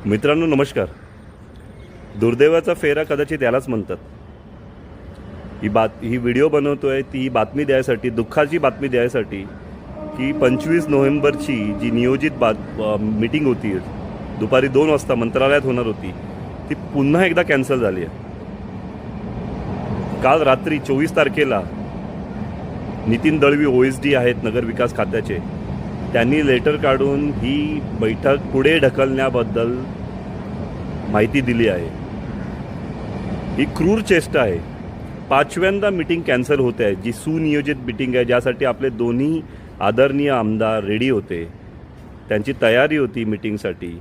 मित्रांनो नमस्कार. दुर्दैवाचा फेरा कदाचित यालाच म्हणतात. ही व्हिडिओ बनवतोय ती बातमी द्यायसाठी, दुःखाची बातमी द्यायसाठी की 25 नोव्हेंबरची जी नियोजित मीटिंग होती दुपारी 2 वाजता मंत्रालयात होणार होती ती पुन्हा एकदा कॅन्सल झाली आहे. काल रात्री 24 तारखेला नितीन दळवी OSD आहेत नगर विकास खात्याचे, त्यांनी लेटर काढून ही बैठक पुढे ढकलण्याबद्दल माहिती दिली आहे. ही क्रूर चेष्टा आहे. 5व्यांदा मीटिंग कॅन्सल होते आहे, जी सुनियोजित मीटिंग आहे, ज्यासाठी आपले दोन्ही आदरणीय आमदार रेडी होते, त्यांची तयारी होती मीटिंगसाठी.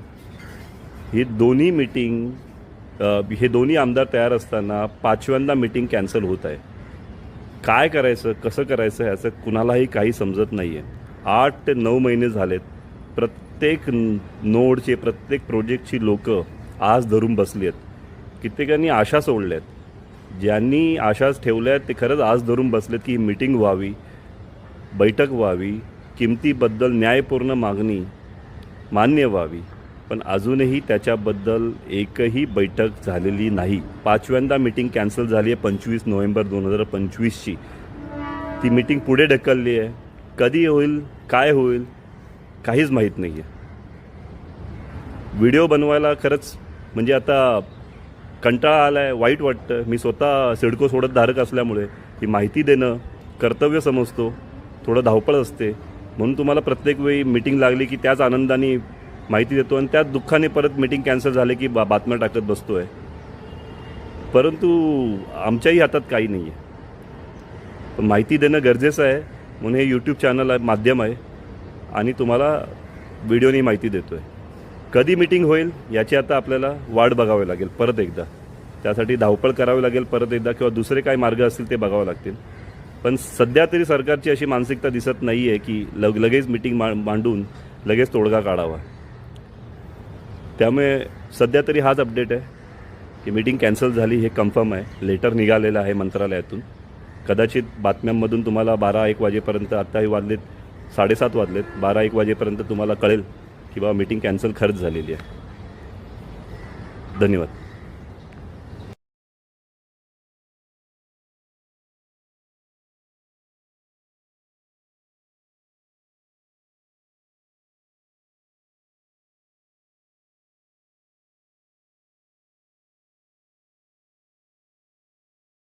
ही दोन्ही मीटिंग हे दोन्ही आमदार तयार असताना 5व्यांदा मीटिंग कॅन्सल होत आहे. काय करायचं, कसं करायचं ह्याचं कुणालाही काही समजत नाही आहे. 8 ते 9 महिने झालेत. प्रत्येक नोडचे, प्रत्येक प्रोजेक्टची लोकं आज धरून बसली आहेत. कित्येकांनी आशा सोडल्या आहेत. ज्यांनी आशाच ठेवल्या आहेत ते खरंच आज धरून बसलेत की ही मीटिंग व्हावी, बैठक व्हावी, किमतीबद्दल न्यायपूर्ण मागणी मान्य व्हावी. पण अजूनही त्याच्याबद्दल एकही बैठक झालेली नाही. 5व्यांदा मीटिंग कॅन्सल झाली आहे 25 नोव्हेंबर 2025ची. ती मीटिंग पुढे ढकलली आहे. कधी होईल, काय होईल, काहीच माहीत नाही आहे. व्हिडिओ बनवायला खरंच म्हणजे आता कंटाळा आला आहे, वाईट वाटतं. मी स्वतः सिडको सोडत धारक असल्यामुळे ही माहिती देणं कर्तव्य समजतो. थोडं धावपळ असते, म्हणून तुम्हाला प्रत्येक वेळी मीटिंग लागली की त्याच आनंदाने माहिती देतो आणि त्याच दुःखाने परत मीटिंग कॅन्सल झाले की बातम्या टाकत बसतो आहे. परंतु आमच्याही हातात काही नाही आहे. पण माहिती देणं गरजेचं आहे, म्हणून हे यूट्यूब चॅनल आहे, माध्यम आहे, आणि तुम्हाला व्हिडिओनी माहिती देतो आहे. कधी मीटिंग होईल याची आता आपल्याला वाट बघावी लागेल परत एकदा. त्यासाठी धावपळ करावी लागेल परत एकदा, किंवा दुसरे काय मार्ग असतील ते बघावे लागतील. पण सध्या तरी सरकारची अशी मानसिकता दिसत नाही आहे की लगेच मीटिंग मांडून लगेच तोडगा काढावा. त्यामुळे सध्या तरी हाच अपडेट आहे की मीटिंग कॅन्सल झाली, हे कन्फर्म आहे. लेटर निघालेलं आहे मंत्रालयातून. कदाचित बातम्यांमधून तुम्हाला 12-1 वाजेपर्यंत, आत्ताही वाजलेत 7:30 वाजलेत, 12-1 वाजेपर्यंत तुम्हाला कळेल की बाबा मीटिंग कॅन्सल खरंच झालेली आहे. धन्यवाद.